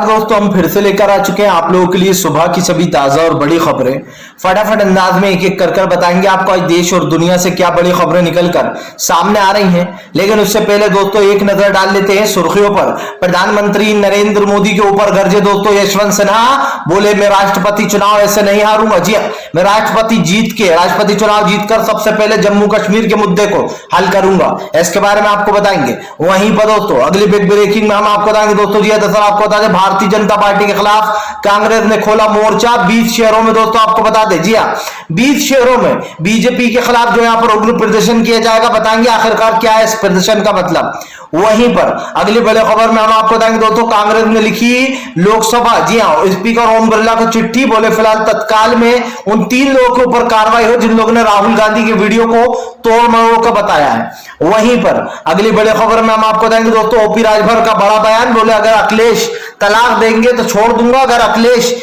दोस्तों हम फिर से लेकर आ चुके हैं आप लोगों के लिए सुबह की सभी ताजा और बड़ी खबरें। फटाफट अंदाज में एक एक कर बताएंगे आपको आज देश और दुनिया से क्या बड़ी खबरें निकलकर सामने आ रही हैं। लेकिन उससे पहले दोस्तों एक नजर डाल लेते हैं सुर्खियों पर। प्रधानमंत्री नरेंद्र मोदी के ऊपर गरजे दोस्तों यशवंत सिन्हा, बोले मैं राष्ट्रपति चुनाव ऐसे नहीं हारूंगा। जी मैं राष्ट्रपति चुनाव जीतकर सबसे पहले जम्मू कश्मीर के मुद्दे को हल करूंगा, इसके बारे में आपको बताएंगे। वहीं पर दोस्तों अगली बिग ब्रेकिंग में हम आपको बताएंगे दोस्तों, जी दरअसल आपको बता दें भारतीय जनता पार्टी के खिलाफ कांग्रेस ने खोला मोर्चा 20 शहरों में। दोस्तों आपको बता दें, जी हाँ 20 शहरों में बीजेपी के खिलाफ जो यहाँ पर उग्र प्रदर्शन किया जाएगा। बताएंगे आखिरकार क्या है इस प्रदर्शन का मतलब। वहीं पर अगली बड़ी खबर में हम आपको बताएंगे दोस्तों, कांग्रेस ने लिखी लोकसभा, जी हाँ स्पीकर ओम बिरला को चिट्ठी, बोले फिलहाल तत्काल में उन 3 लोगों के ऊपर कार्रवाई हो जिन लोगों ने राहुल गांधी के वीडियो को तोड़ मरोड़ कर बताया है। वहीं पर अगली बड़ी खबर में हम आपको बताएंगे दोस्तों, ओपी राजभर का बड़ा बयान, बोले अगर अखिलेश तलाक देंगे तो छोड़ दूंगा, अगर अखिलेश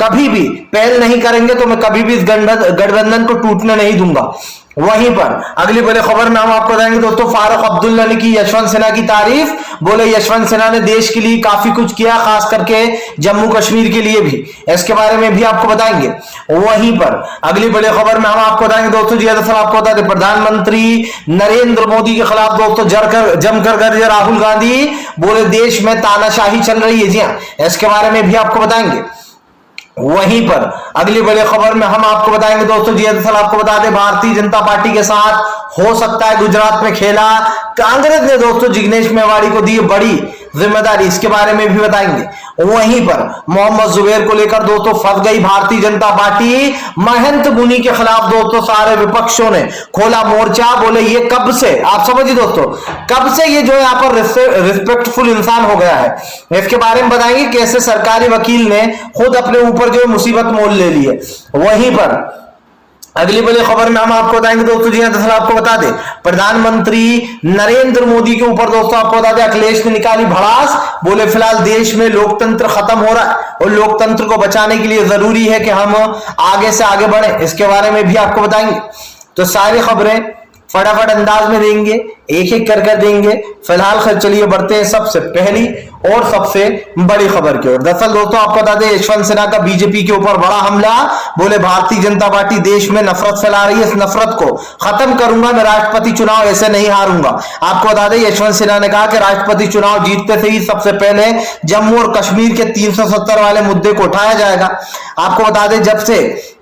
कभी भी पहल नहीं करेंगे तो मैं कभी भी इस गठबंधन को टूटने नहीं दूंगा। वहीं पर अगली बड़ी खबर में हम आपको बताएंगे दोस्तों, फारूक अब्दुल्ला ने की यशवंत सिन्हा की तारीफ, बोले यशवंत सिन्हा ने देश के लिए काफी कुछ किया, खास करके जम्मू कश्मीर के लिए भी, इसके बारे में भी आपको बताएंगे। वहीं पर अगली बड़ी खबर में हम आपको बताएंगे दोस्तों, जी दरअसल आपको बता दें प्रधानमंत्री नरेंद्र मोदी के खिलाफ दोस्तों जमकर गरजे राहुल गांधी, बोले देश में तानाशाही चल रही है। जी हाँ इसके बारे में भी आपको बताएंगे। वहीं पर अगली बड़ी खबर में हम आपको बताएंगे दोस्तों, जी दरअसल आपको बता दें भारतीय जनता पार्टी के साथ हो सकता है गुजरात में खेला, कांग्रेस ने दोस्तों जिग्नेश मेवाड़ी को दी बड़ी जिम्मेदारी, इसके बारे में भी बताएंगे। वहीं पर मोहम्मद जुबैर को लेकर दोस्तों फंस गई भारतीय जनता पार्टी, महंत मुनि के खिलाफ दोस्तों सारे विपक्षों ने खोला मोर्चा, बोले ये कब से, आप समझिए दोस्तों कब से ये जो यहाँ पर रिस्पेक्टफुल इंसान हो गया है, इसके बारे में बताएंगे कैसे सरकारी वकील ने खुद अपने ऊपर जो मुसीबत मोल ले ली है। वहीं पर अगली बड़ी खबर में हम आपको बताएंगे दोस्तों, जी दरअसल आपको बता दें प्रधानमंत्री नरेंद्र मोदी के ऊपर दोस्तों आपको बता दें अखिलेश ने निकाली भड़ास, बोले फिलहाल देश में लोकतंत्र खत्म हो रहा है और लोकतंत्र को बचाने के लिए जरूरी है कि हम आगे से आगे बढ़े, इसके बारे में भी आपको बताएंगे। तो सारी खबरें फटाफट अंदाज में देंगे, एक एक कर देंगे। फिलहाल चलिए बढ़ते हैं सबसे पहली और सबसे बड़ी खबर की ओर। दरअसल दोस्तों आपको बता दें यशवंत सिन्हा का बीजेपी के ऊपर बड़ा हमला, बोले भारतीय जनता पार्टी देश में नफरत फैला रही है, इस नफरत को खत्म करूंगा, मैं राष्ट्रपति चुनाव ऐसे नहीं हारूंगा। आपको बता दें यशवंत सिन्हा ने कहा कि राष्ट्रपति चुनाव जीतते से ही सबसे पहले जम्मू और कश्मीर के 370 वाले मुद्दे को उठाया जाएगा। आपको बता दें जब से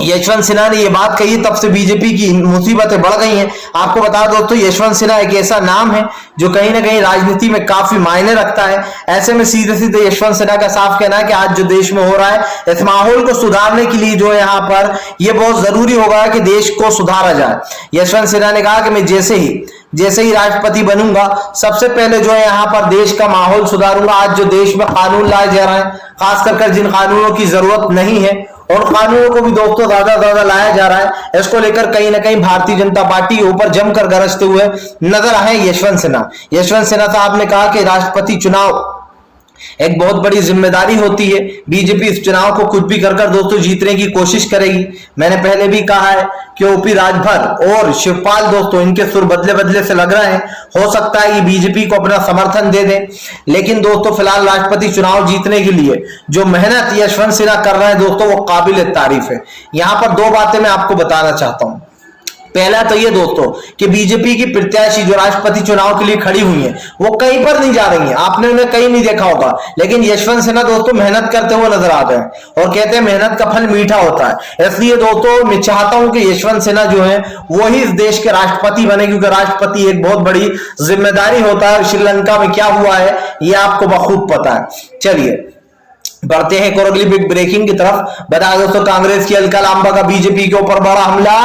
यशवंत सिन्हा ने यह बात कही तब से बीजेपी की मुसीबतें बढ़ गई हैं। आपको बता दो दोस्तों यशवंत सिन्हा एक ऐसा नाम है जो कहीं ना कहीं राजनीति में काफी मायने रखता है। ऐसे में सीधे सीधे यशवंत सिन्हा का साफ कहना है कि आज जो देश में हो रहा है इस माहौल को सुधारने के लिए जो है यहाँ पर यह बहुत जरूरी होगा कि देश को सुधारा जाए। यशवंत सिन्हा ने कहा कि मैं जैसे ही राष्ट्रपति बनूंगा सबसे पहले जो है यहाँ पर देश का माहौल सुधारूंगा। आज जो देश में कानून लाए जा रहे हैं, खास कर जिन कानूनों की जरूरत नहीं है और कानूनों को भी दोस्तों ज्यादा लाया जा रहा है, इसको लेकर कहीं ना कहीं भारतीय जनता पार्टी के ऊपर जमकर गरजते हुए नजर आए यशवंत सिन्हा साहब ने कहा कि राष्ट्रपति चुनाव एक बहुत बड़ी जिम्मेदारी होती है, बीजेपी इस चुनाव को कुछ भी कर दोस्तों जीतने की कोशिश करेगी। मैंने पहले भी कहा है कि ओपी राजभर और शिवपाल दोस्तों इनके सुर बदले से लग रहे हैं, हो सकता है ये बीजेपी को अपना समर्थन दे दें। लेकिन दोस्तों फिलहाल राष्ट्रपति चुनाव जीतने के लिए जो मेहनत यशवंत सिन्हा कर रहे हैं दोस्तों वो काबिल तारीफ है। यहां पर 2 बातें मैं आपको बताना चाहता हूं। पहला तो ये दोस्तों कि बीजेपी की प्रत्याशी जो राष्ट्रपति चुनाव के लिए खड़ी हुई है वो कहीं पर नहीं जा रही है, आपने उन्हें कहीं नहीं देखा होगा, लेकिन यशवंत सिन्हा दोस्तों मेहनत करते हुए नजर आते हैं और कहते हैं मेहनत का फल मीठा होता है। इसलिए दोस्तों मैं चाहता हूं कि यशवंत सिन्हा जो है वही इस देश के राष्ट्रपति बने, क्योंकि राष्ट्रपति एक बहुत बड़ी जिम्मेदारी होता है। श्रीलंका में क्या हुआ है ये आपको बखूब पता है। चलिए बढ़ते हैं और अगली बिग ब्रेकिंग की तरफ। बता दोस्तों कांग्रेस की अलका लांबा का बीजेपी के ऊपर बड़ा हमला,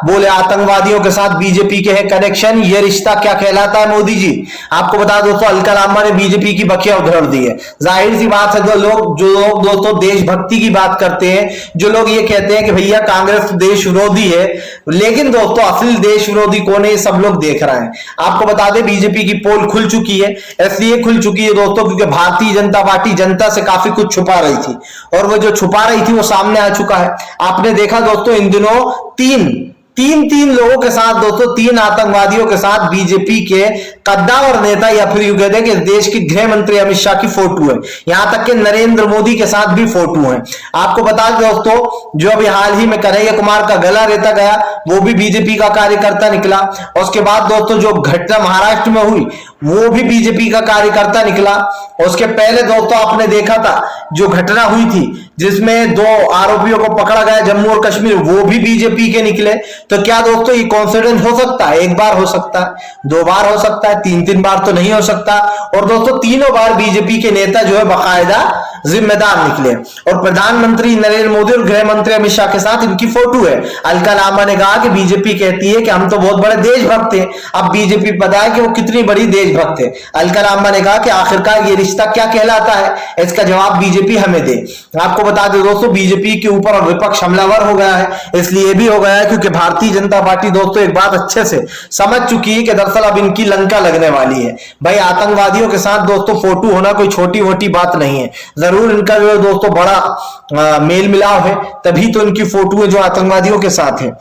बोले आतंकवादियों के साथ बीजेपी के है कनेक्शन, ये रिश्ता क्या कहलाता है मोदी जी। आपको बता दोस्तों अलका लांबा ने बीजेपी की बखिया उधेड़ दी है। जाहिर सी बात है जो लोग दोस्तों देशभक्ति की बात करते हैं, जो लोग ये कहते हैं कि भैया कांग्रेस देश विरोधी है, लेकिन दोस्तों असली देश विरोधी कौन है सब लोग देख रहे हैं। आपको बता दें बीजेपी की पोल खुल चुकी है, इसलिए खुल चुकी है दोस्तों क्योंकि भारतीय जनता पार्टी जनता से काफी कुछ छुपा रही थी और वो जो छुपा रही थी वो सामने आ चुका है। आपने देखा दोस्तों इन दिनों 3 तीन तीन लोगों के साथ दोस्तों, तीन आतंकवादियों के साथ बीजेपी के कद्दावर नेता या फिर यूं कहते हैं कि देश के गृह मंत्री अमित शाह की फोटो है, यहां तक कि नरेंद्र मोदी के साथ भी फोटो है। आपको बता दें दोस्तों, जो अभी हाल ही में कन्हैया कुमार का गला रेता गया वो भी बीजेपी का कार्यकर्ता निकला, और उसके बाद दोस्तों जो घटना महाराष्ट्र में हुई वो भी बीजेपी का कार्यकर्ता निकला। और उसके पहले दोस्तों आपने देखा था जो घटना हुई थी जिसमें दो आरोपियों को पकड़ा गया जम्मू और कश्मीर, वो भी बीजेपी के निकले। तो क्या दोस्तों ये कॉन्फिडेंस हो सकता है? एक बार हो सकता है, दो बार हो सकता है, तीन तीन बार तो नहीं हो सकता। और दोस्तों तीनों बार बीजेपी के नेता जो है बाकायदा जिम्मेदार निकले। और प्रधानमंत्री नरेंद्र मोदी और गृह मंत्री अमित शाह के साथ इनकी फोटो है। अलका लांबा ने कहा कि बीजेपी कहती है कि हम तो बहुत बड़े देशभक्त हैं, अब बीजेपी पता है कि वो कितनी बड़ी देशभक्त है। अलका लांबा ने कहा कि आखिरकार ये रिश्ता क्या कहलाता है, इसका जवाब बीजेपी हमें दे। आपको बता दें दोस्तों, बीजेपी के ऊपर और विपक्ष हमलावर हो गया है, इसलिए भी हो गया है क्योंकि भारतीय जनता पार्टी दोस्तों एक बात अच्छे से समझ चुकी है कि दरअसल अब इनकी लंका लगने वाली है। भाई आतंकवादियों के साथ दोस्तों फोटो होना कोई छोटी मोटी बात नहीं है, जरूर इनका जो है दोस्तों बड़ा मेल मिलाव है, तभी तो इनकी फोटो है जो आतंकवादियों के साथ है।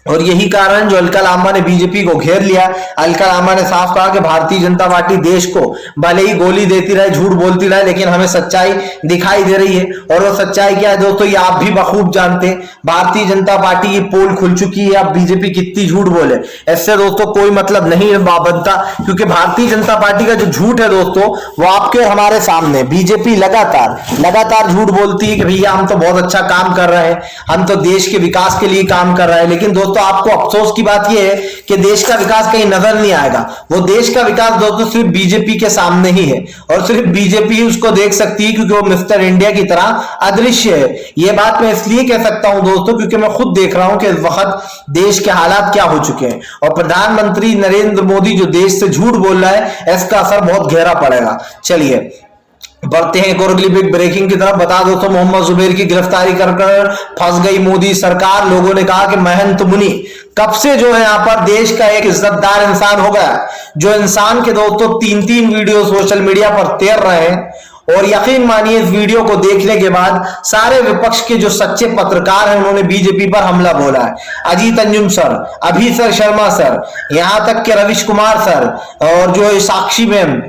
और यही कारण जो अलका लांबा ने बीजेपी को घेर लिया। अलका लांबा ने साफ कहा कि भारतीय जनता पार्टी देश को भले ही गोली देती रहे, झूठ बोलती रहे, लेकिन हमें सच्चाई दिखाई दे रही है। और वो सच्चाई क्या है दोस्तों, ये आप भी बखूब जानते हैं। भारतीय जनता पार्टी की पोल खुल चुकी है, अब बीजेपी कितनी झूठ बोले इससे दोस्तों कोई मतलब नहीं है बनता, क्योंकि भारतीय जनता पार्टी का जो झूठ है दोस्तों वो आपके हमारे सामने। बीजेपी लगातार झूठ बोलती है कि भैया हम तो बहुत अच्छा काम कर रहे हैं, हम तो देश के विकास के लिए काम कर रहे हैं, लेकिन दोस्तों आपको अफसोस की बात यह है कि देश का विकास कहीं नजर नहीं आएगा। वो देश का विकास दोस्तों सिर्फ बीजेपी के सामने ही है, और सिर्फ बीजेपी ही उसको देख सकती है, क्योंकि वो मिस्टर इंडिया की तरह अदृश्य है। यह बात मैं इसलिए कह सकता हूं दोस्तों क्योंकि मैं खुद देख रहा हूं कि इस वक्त देश के हालात क्या हो चुके हैं, और प्रधानमंत्री नरेंद्र मोदी जो देश से झूठ बोल रहा है इसका असर बहुत गहरा पड़ेगा। चलिए बढ़ते हैं एक और बिग ब्रेकिंग की तरफ। बता दो तो मोहम्मद जुबैर की गिरफ्तारी कर फंस गई मोदी सरकार। लोगों ने कहा कि महंत मुनि कब से जो है यहाँ पर देश का एक इज्जतदार इंसान हो गया, जो इंसान के दोस्तों तीन तीन वीडियो सोशल मीडिया पर तैर रहे हैं। और यकीन मानिए इस वीडियो को देखने के बाद सारे विपक्ष के जो सच्चे पत्रकार हैं उन्होंने बीजेपी पर हमला बोला है। अजीत अंजुम सर, अभी सर शर्मा सर, यहां तक के रविश कुमार सर, और जो साक्षी मैम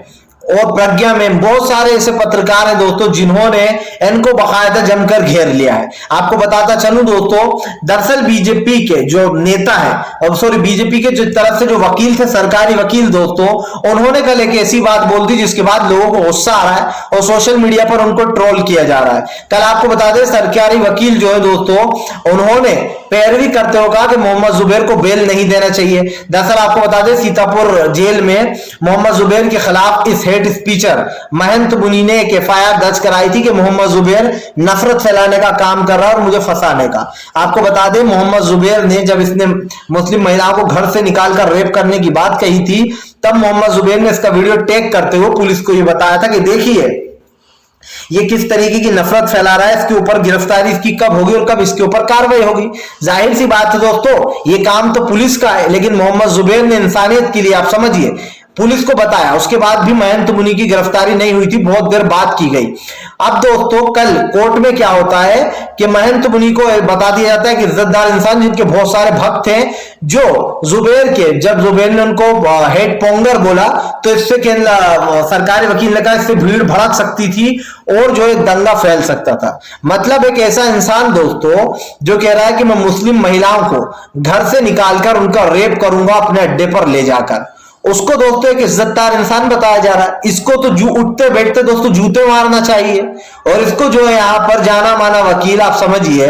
और प्रज्ञा में बहुत सारे ऐसे पत्रकार हैं दोस्तों जिन्होंने इनको बकायदा जमकर घेर लिया है। आपको बताता चलूं दोस्तों, दरअसल बीजेपी के जो नेता है, और सॉरी बीजेपी के जो तरफ से जो वकील थे, सरकारी वकील दोस्तों, उन्होंने कल एक ऐसी बात बोल दी जिसके बाद लोगों को गुस्सा आ रहा है और सोशल मीडिया पर उनको ट्रोल किया जा रहा है। कल आपको बता दें सरकारी वकील जो है दोस्तों, उन्होंने पैरवी करते हुए कहा कि मोहम्मद जुबैर को बेल नहीं देना चाहिए। दरअसल आपको बता दें सीतापुर जेल में मोहम्मद जुबैर के खिलाफ इस हेड स्पीचर महंत मुनि ने एक एफआईआर दर्ज कराई थी कि मोहम्मद जुबैर नफरत फैलाने का काम कर रहा है और मुझे फंसाने का। आपको बता दें मोहम्मद जुबैर ने जब इसने मुस्लिम महिलाओं को घर से निकालकर रेप करने की बात कही थी, तब मोहम्मद जुबैर ने इसका वीडियो टैग करते हुए पुलिस को यह बताया था कि देखिए ये किस तरीके की नफरत फैला रहा है, इसके ऊपर गिरफ्तारी इसकी कब होगी और कब इसके ऊपर कार्रवाई होगी। जाहिर सी बात है दोस्तों ये काम तो पुलिस का है, लेकिन मोहम्मद जुबैर ने इंसानियत के लिए आप समझिए पुलिस को बताया, उसके बाद भी महंत मुनि की गिरफ्तारी नहीं हुई थी, बहुत देर बाद की गई। अब दोस्तों कल कोर्ट में क्या होता है कि महंत मुनि को बता दिया जाता है कि इज्जतदार इंसान जिनके बहुत सारे भक्त हैं, जो जुबैर के, जब जुबैर ने उनको हेड पोंगर बोला तो इससे सरकारी वकील ने कहा इससे भीड़ भड़क सकती थी और जो एक दंगा फैल सकता था। मतलब एक ऐसा इंसान दोस्तों जो कह रहा है कि मैं मुस्लिम महिलाओं को घर से निकालकर उनका रेप करूंगा अपने अड्डे पर ले जाकर, उसको दोस्तों एक इज्जतदार इंसान बताया जा रहा है। इसको तो उठते बैठते दोस्तों जूते मारना चाहिए, और इसको जो है यहाँ पर जाना माना वकील आप समझिए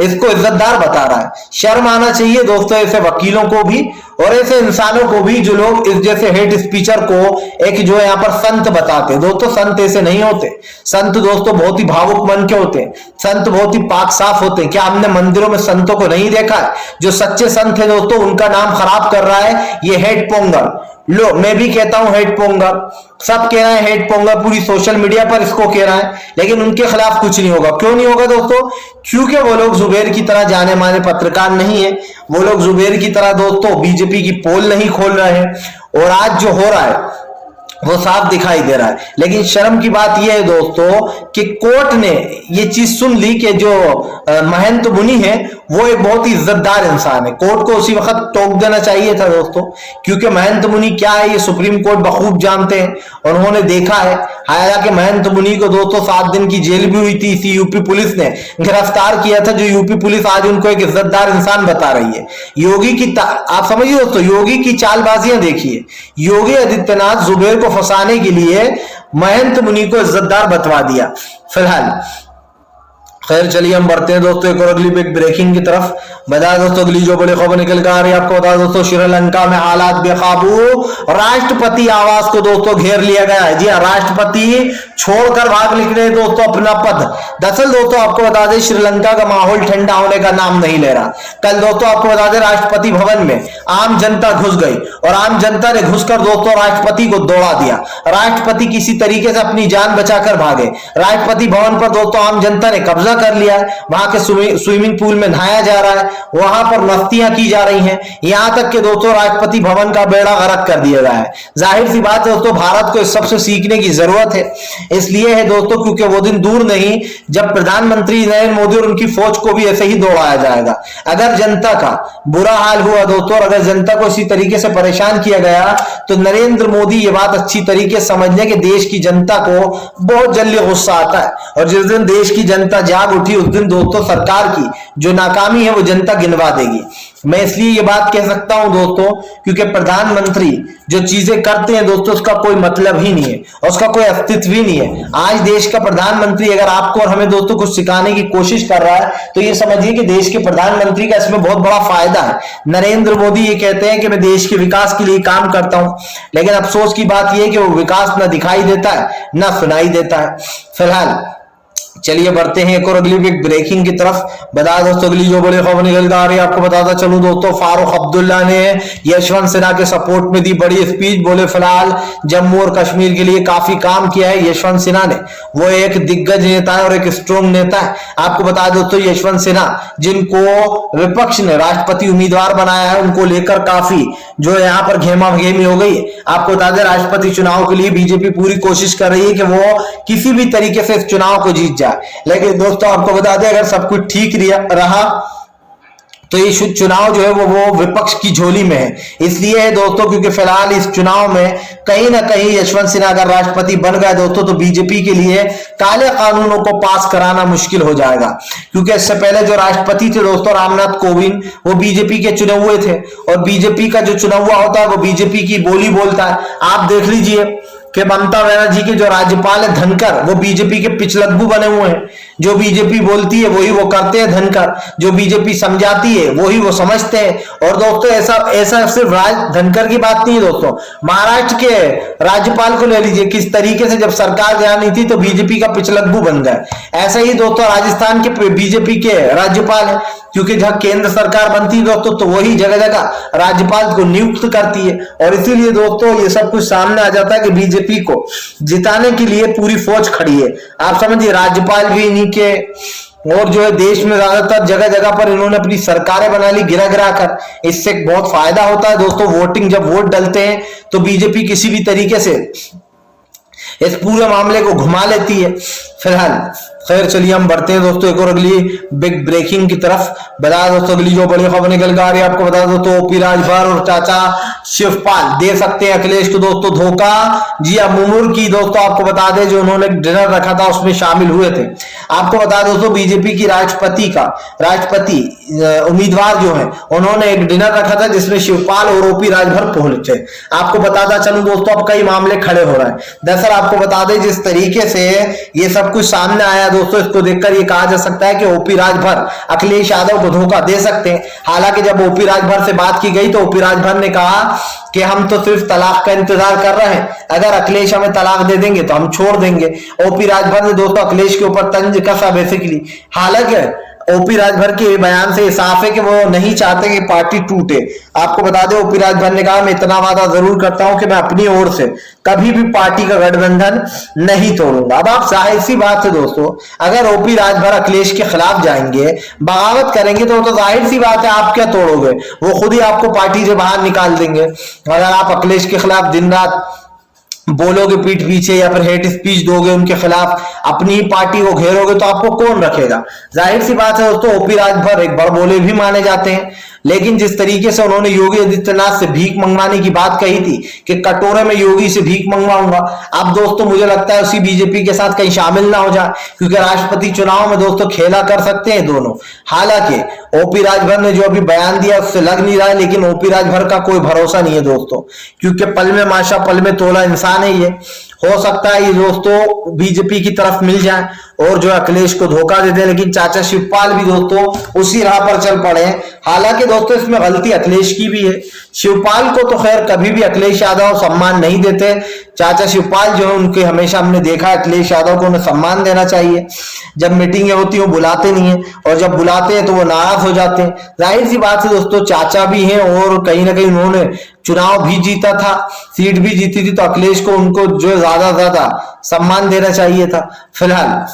इसको इज्जतदार बता रहा है। शर्म आना चाहिए दोस्तों ऐसे वकीलों को भी और ऐसे इंसानों को भी जो लोग इस जैसे हेड स्पीचर को एक जो है यहाँ पर संत बताते हैं। दोस्तों संत ऐसे नहीं होते, संत दोस्तों बहुत ही भावुक मन के होते हैं, संत बहुत ही पाक साफ होते हैं। क्या हमने मंदिरों में संतों को नहीं देखा है? जो सच्चे संत है दोस्तों उनका नाम खराब कर रहा है ये हेड पोंगर। लो मैं भी कहता हूं हेड पोंगर, सब कह रहे हैं हेड पोंगर, पूरी सोशल मीडिया पर इसको कह रहा है, लेकिन उनके खिलाफ कुछ नहीं होगा। क्यों नहीं होगा दोस्तों? क्योंकि वो लोग जुबैर की तरह जाने माने पत्रकार नहीं है, वो लोग जुबैर की तरह दोस्तों बीजेपी की पोल नहीं खोल रहे हैं। और आज जो हो रहा है वो साफ दिखाई दे रहा है। लेकिन शर्म की बात यह है दोस्तों कि कोर्ट ने ये चीज सुन ली कि जो महंत मुनि है वो एक बहुत ही इज्जतदार इंसान है। कोर्ट को उसी वक्त टोक देना चाहिए था दोस्तों, क्योंकि महंत मुनि क्या है ये सुप्रीम कोर्ट बखूब जानते हैं। उन्होंने देखा है, हालांकि महंत मुनि को दोस्तों 7 दिन की जेल भी हुई थी। इसी यूपी पुलिस ने गिरफ्तार किया था, जो यूपी पुलिस आज उनको एक इज्जतदार इंसान बता रही है। योगी की आप समझिए दोस्तों, योगी की चालबाजियां देखिए। योगी आदित्यनाथ जुबेर को फंसाने के लिए महंत मुनि को इज्जतदार बतवा दिया। फिलहाल खैर चलिए हम बढ़ते हैं दोस्तों एक और अगली बिग ब्रेकिंग की तरफ। बता दोस्तों अगली जो बड़ी खबर निकल कर आ रही है आपको बता दोस्तों, श्रीलंका में हालात बेकाबू, राष्ट्रपति आवास को दोस्तों घेर लिया गया है। जी हाँ, राष्ट्रपति छोड़कर भाग निकले दोस्तों अपना पद। दरअसल दोस्तों आपको बता दें श्रीलंका का माहौल ठंडा होने का नाम नहीं ले रहा। कल दोस्तों आपको बता दें राष्ट्रपति भवन में आम जनता घुस गई और आम जनता ने घुसकर दोस्तों राष्ट्रपति को दौड़ा दिया। राष्ट्रपति किसी तरीके से अपनी जान बचाकर भागे। राष्ट्रपति भवन पर दोस्तों आम जनता ने कब्जा कर लिया है। वहां के स्विमिंग पूल में नहाया जा रहा है, वहां पर मस्तियां की जा रही हैं, यहां तक कि दोस्तों राष्ट्रपति भवन का बेड़ा गर्क कर दिया गया है। जाहिर सी बात है दोस्तों, भारत को इस सबसे सीखने की जरूरत है। इसलिए है दोस्तों क्योंकि वो दिन दूर नहीं जब प्रधानमंत्री नरेंद्र मोदी और उनकी फौज को भी ऐसे ही दौड़ाया जाएगा। अगर जनता का बुरा हाल हुआ दोस्तों, अगर जनता को इसी तरीके से परेशान किया गया, तो नरेंद्र मोदी ये बात अच्छी तरीके से समझ लें कि देश की जनता को बहुत जल्दी गुस्सा आता है। और जिस दिन देश की जनता जाग उठी उस दिन दोस्तों सरकार की जो नाकामी है वो जनता गिनवा देगी। मैं इसलिए ये बात कह सकता हूं दोस्तों क्योंकि प्रधानमंत्री जो चीजें करते हैं दोस्तों उसका कोई मतलब ही नहीं है और उसका कोई अस्तित्व ही नहीं है। आज देश का प्रधानमंत्री अगर आपको और हमें दोस्तों कुछ सिखाने की कोशिश कर रहा है तो ये समझिए कि देश के प्रधानमंत्री का इसमें बहुत बड़ा फायदा है। नरेंद्र मोदी ये कहते हैं कि मैं देश के विकास के लिए काम करता हूं, लेकिन अफसोस की बात यह है कि वो विकास ना दिखाई देता है ना सुनाई देता है। फिलहाल चलिए बढ़ते हैं एक और अगली बिग ब्रेकिंग की तरफ। बता दोस्तों अगली जो बड़ी खबर निकल कर आ रही है आपको बताता चलूं दोस्तों, फारूक अब्दुल्ला ने यशवंत सिन्हा के सपोर्ट में दी बड़ी स्पीच। बोले फिलहाल जम्मू और कश्मीर के लिए काफी काम किया है यशवंत सिन्हा ने। वो एक दिग्गज नेता है और एक स्ट्रॉन्ग नेता है। आपको बता दोस्तों यशवंत सिन्हा जिनको विपक्ष ने राष्ट्रपति उम्मीदवार बनाया है, उनको लेकर काफी जो यहाँ पर घेमा घेमी हो गई है। आपको बता दें राष्ट्रपति चुनाव के लिए बीजेपी पूरी कोशिश कर रही है कि वो किसी भी तरीके से इस चुनाव को जीत जाए। लेकिन दोस्तों आपको बता दें अगर सब कुछ ठीक रहा तो ये चुनाव जो है वो विपक्ष की झोली में है। इसलिए है दोस्तों क्योंकि फिलहाल इस चुनाव में कहीं ना कहीं यशवंत सिन्हा अगर राष्ट्रपति बन गए दोस्तों तो बीजेपी के लिए काले कानूनों को पास कराना मुश्किल हो जाएगा। क्योंकि इससे पहले जो राष्ट्रपति थे दोस्तों रामनाथ कोविंद वो बीजेपी के चुने हुए थे और बीजेपी का जो चुना हुआ होता है वो बीजेपी की बोली बोलता है। आप देख लीजिए कि ममता बनर्जी के जो राज्यपाल है धनखड़ वो बीजेपी के पिछलग्गू बने हुए हैं। जो बीजेपी बोलती है वही वो करते हैं धनखड़, जो बीजेपी समझाती है वही वो समझते हैं। और दोस्तों ऐसा सिर्फ धनखड़ की बात नहीं है दोस्तों, महाराष्ट्र के राज्यपाल को ले लीजिए, किस तरीके से जब सरकार जहां नहीं थी तो बीजेपी का पिछलग्गू बन गए। ऐसे ही दोस्तों राजस्थान के बीजेपी के राज्यपाल है, क्योंकि जहां केंद्र सरकार बनती है दोस्तों तो वही जगह जगह राज्यपाल को नियुक्त करती है। और इसीलिए दोस्तों ये सब कुछ सामने आ जाता है कि बीजेपी को जिताने के लिए पूरी फौज खड़ी है। आप समझिए राज्यपाल भी इन्हीं के और जो है देश में ज्यादातर जगह जगह पर इन्होंने अपनी सरकारें बना ली गिरा गिरा कर। इससे बहुत फायदा होता है दोस्तों, वोटिंग जब वोट डलते हैं तो बीजेपी किसी भी तरीके से इस पूरे मामले को घुमा लेती है। फिलहाल खैर चलिए हम बढ़ते हैं दोस्तों एक और अगली बिग ब्रेकिंग की तरफ। बता दोस्तों अगली जो बड़ी खबर निकल कर आ रही है आपको बता दोस्तों, ओपी राजभर और चाचा शिवपाल दे सकते हैं अखिलेश को दोस्तों धोखा। जी हाँ, मुमुर की दोस्तों आपको बता दें जो उन्होंने डिनर रखा था उसमें शामिल हुए थे। आपको बता दोस्तों बीजेपी की राष्ट्रपति उम्मीदवार जो है उन्होंने एक डिनर रखा था जिसमें शिवपाल और ओपी राजभर पहुंचे। आपको बताता चलूं दोस्तों अब कई मामले खड़े हो रहे हैं। दरअसल आपको बता दें जिस तरीके से ये सब कुछ सामने आया दोस्तों, इसको देखकर ये कहा जा सकता है कि ओपी राजभर अखिलेश यादव को धोखा दे सकते हैं। हालांकि जब ओपी राजभर से बात की गई तो ओपी राजभर ने कहा कि हम तो सिर्फ तलाक का इंतजार कर रहे हैं, अगर अखिलेश हमें तलाक दे देंगे तो हम छोड़ देंगे। ओपी राजभर ने दोस्तों अखिलेश के ऊपर तंज कसा बेसिकली। हालांकि ओपी राजभर के बयान से साफ है कि वो नहीं चाहते कि पार्टी टूटे। आपको बता दें ओपी राजभर ने कहा मैं इतना वादा जरूर करता हूं कि मैं अपनी ओर से कभी भी पार्टी का गठबंधन नहीं तोड़ूंगा। अब आप जाहिर सी बात है दोस्तों, अगर ओपी राजभर अखिलेश के खिलाफ जाएंगे बगावत करेंगे तो जाहिर सी बात है आप क्या तोड़ोगे, वो खुद ही आपको पार्टी से बाहर निकाल देंगे। अगर आप अखिलेश के खिलाफ दिन रात बोलोगे पीठ पीछे या फिर हेट स्पीच दोगे उनके खिलाफ, अपनी ही पार्टी को घेरोगे, तो आपको कौन रखेगा? जाहिर सी बात है दोस्तों, ओपी राजभर एक बड़ बोले भी माने जाते हैं, लेकिन जिस तरीके से उन्होंने योगी आदित्यनाथ से भीख मंगवाने की बात कही थी कि कटोरे में योगी से भीख मंगवाऊंगा, अब दोस्तों मुझे लगता है उसी बीजेपी के साथ कहीं शामिल ना हो जाए, क्योंकि राष्ट्रपति चुनाव में दोस्तों खेला कर सकते हैं दोनों। हालांकि ओपी राजभर ने जो अभी बयान दिया उससे लग नहीं रहा है, लेकिन ओपी राजभर का कोई भरोसा नहीं है दोस्तों, क्योंकि पल में माशा पल में तोला इंसान है ये। हो सकता है ये दोस्तों बीजेपी की तरफ मिल जाए और जो अखिलेश को धोखा दे दे, लेकिन चाचा शिवपाल भी दोस्तों उसी राह पर चल पड़े हैं। हालांकि दोस्तों इसमें गलती अखिलेश की भी है, शिवपाल को तो खैर कभी भी अखिलेश यादव सम्मान नहीं देते, चाचा शिवपाल जो है उनके हमेशा हमने देखा अखिलेश यादव को उन्हें सम्मान देना चाहिए। जब मीटिंगें होती हैं वो बुलाते नहीं है, और जब बुलाते हैं तो वो नाराज हो जाते हैं। जाहिर सी बात है दोस्तों, चाचा भी हैं और कहीं ना कहीं उन्होंने चुनाव भी जीता था, सीट भी जीती थी, तो अखिलेश को उनको जो ज्यादा सम्मान देना चाहिए था। फिलहाल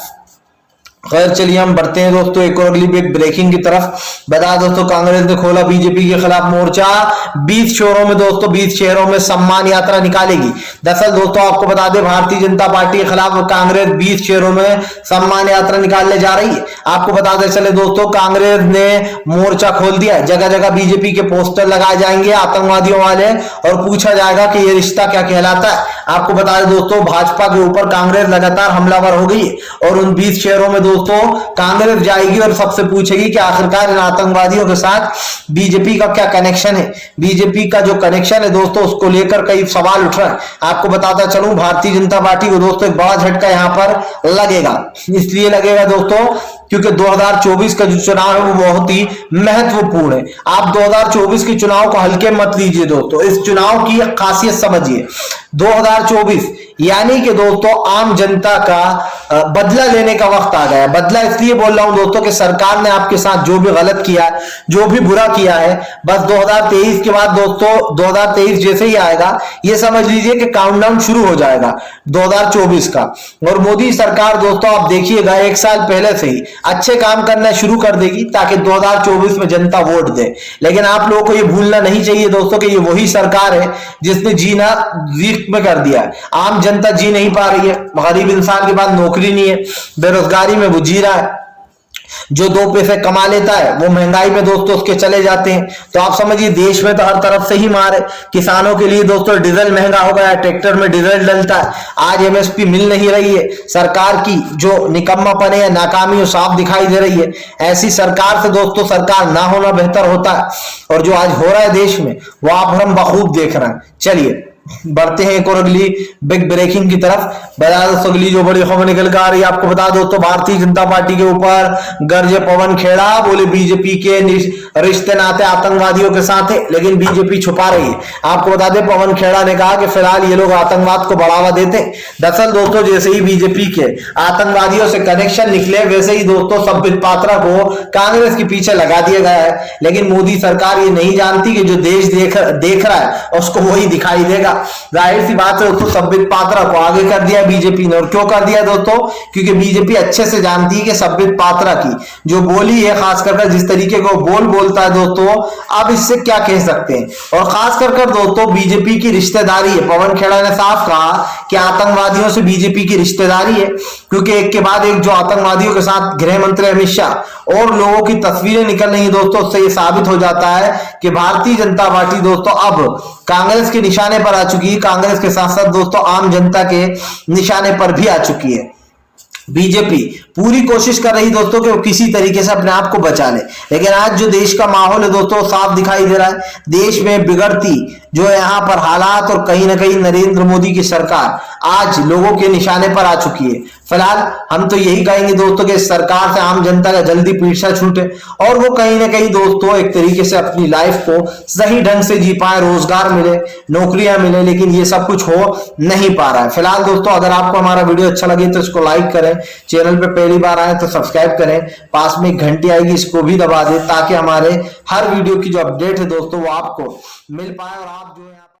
खैर चलिए हम बढ़ते हैं दोस्तों एक और अगली बिग ब्रेकिंग की तरफ। बता दोस्तों, कांग्रेस ने खोला बीजेपी के खिलाफ मोर्चा, 20 शहरों में दोस्तों 20 शहरों में सम्मान यात्रा निकालेगी। दरअसल दोस्तों आपको बता दें, भारतीय जनता पार्टी के खिलाफ कांग्रेस 20 शहरों में सम्मान यात्रा निकालने जा रही है। आपको बताते चले दोस्तों, कांग्रेस ने मोर्चा खोल दिया, जगह जगह बीजेपी के पोस्टर लगाए जाएंगे आतंकवादियों वाले, और पूछा जाएगा कि ये रिश्ता क्या कहलाता है। आपको बता दें दोस्तों, भाजपा के ऊपर कांग्रेस लगातार हमलावर हो गई है और उन 20 शहरों में दोस्तों कांग्रेस जाएगी और सबसे पूछेगी कि आखिरकार इन आतंकवादियों के साथ बीजेपी का क्या कनेक्शन है। बीजेपी का जो कनेक्शन है दोस्तों उसको लेकर कई सवाल उठ रहे हैं। आपको बताता चलूं, भारतीय जनता पार्टी को दोस्तों एक बड़ा झटका यहां पर लगेगा। इसलिए लगेगा दोस्तों क्योंकि 2024 का जो चुनाव है वो बहुत ही महत्वपूर्ण है। आप 2024 के चुनाव को हल्के मत लीजिए दोस्तों, इस चुनाव की खासियत समझिए। 2024 यानी कि दोस्तों आम जनता का बदला लेने का वक्त आ गया। बदला इसलिए बोल रहा हूं दोस्तों कि सरकार ने आपके साथ जो भी गलत किया, जो भी बुरा किया है, बस 2023 के बाद दोस्तों 2023 जैसे ही आएगा ये समझ लीजिए कि काउंटडाउन शुरू हो जाएगा 2024 का। और मोदी सरकार दोस्तों आप देखिएगा 1 साल पहले से ही अच्छे काम करना शुरू कर देगी ताकि 2024 में जनता वोट दे। लेकिन आप लोगों को ये भूलना नहीं चाहिए दोस्तों कि ये वही सरकार है जिसने जीना जीत में कर दिया है। आम जनता जी नहीं पा रही है, गरीब इंसान के पास नौकरी नहीं है, बेरोजगारी में वो जी रहा है, जो 2 पैसे कमा लेता है वो महंगाई में दोस्तों उसके चले जाते हैं। तो आप समझिए देश में तो हर तरफ से ही मार है। किसानों के लिए दोस्तों डीजल महंगा हो गया, ट्रैक्टर में डीजल डलता है, आज एमएसपी मिल नहीं रही है। सरकार की जो निकम्मापन है, नाकामी है, साफ दिखाई दे रही है। ऐसी सरकार से दोस्तों सरकार ना होना बेहतर होता है, और जो आज हो रहा है देश में वो आप हम बखूब देख रहे हैं। चलिए बढ़ते हैं एक और अगली बिग ब्रेकिंग की तरफ। बता दो अगली जो बड़ी खबर निकल कर आ रही है, आपको बता दो तो भारतीय जनता पार्टी के ऊपर गरजे पवन खेड़ा, बोले बीजेपी के रिश्ते नाते आतंकवादियों के साथ है, लेकिन बीजेपी छुपा रही है। आपको बता दें पवन खेड़ा ने कहा कि फिलहाल ये लोग आतंकवाद को बढ़ावा देते। दरअसल दोस्तों जैसे ही बीजेपी के आतंकवादियों से कनेक्शन निकले वैसे ही दोस्तों संबित पात्रा को कांग्रेस के पीछे लगा दिया गया है। लेकिन मोदी सरकार ये नहीं जानती कि जो देश देख रहा है उसको वही दिखाई देगा। जाहिर सी बात है दोस्तों संबित पात्रा को आगे कर दिया बीजेपी ने। और क्यों कर दिया दोस्तों? क्योंकि बीजेपी अच्छे से जानती है कि संबित पात्रा की जो बोली है, खास कर जिस तरीके को बोलता है दोस्तों, अब इससे क्या कह सकते हैं। और खास कर दोस्तों बीजेपी की रिश्तेदारी है। पवन खेड़ा ने साफ कहा कि आतंकवादियों से बीजेपी की रिश्तेदारी है, क्योंकि एक के बाद एक जो आतंकवादियों के साथ गृह मंत्री अमित शाह और लोगों की तस्वीरें निकल रही है दोस्तों, उससे यह साबित हो जाता है कि भारतीय जनता पार्टी दोस्तों अब कांग्रेस के निशाने पर आ चुकी है। कांग्रेस के साथ साथ दोस्तों आम जनता के निशाने पर भी आ चुकी है। बीजेपी पूरी कोशिश कर रही दोस्तों कि वो किसी तरीके से अपने आप को बचा ले, लेकिन आज जो देश का माहौल है दोस्तों साफ दिखाई दे रहा है। देश में बिगड़ती जो है यहाँ पर हालात, और कहीं ना कहीं नरेंद्र मोदी की सरकार आज लोगों के निशाने पर आ चुकी है। फिलहाल हम तो यही कहेंगे दोस्तों कि इस सरकार से आम जनता का जल्दी पीछा छूटे और वो कहीं ना कहीं दोस्तों एक तरीके से अपनी लाइफ को सही ढंग से जी पाए, रोजगार मिले, नौकरियां मिले, लेकिन ये सब कुछ हो नहीं पा रहा है। फिलहाल दोस्तों अगर आपको हमारा वीडियो अच्छा लगे तो इसको लाइक करें, चैनल पे पहली बार आए तो सब्सक्राइब करें, पास में एक घंटी आएगी इसको भी दबा दें ताकि हमारे हर वीडियो की जो अपडेट है दोस्तों वो आपको मिल पाए और आप जो है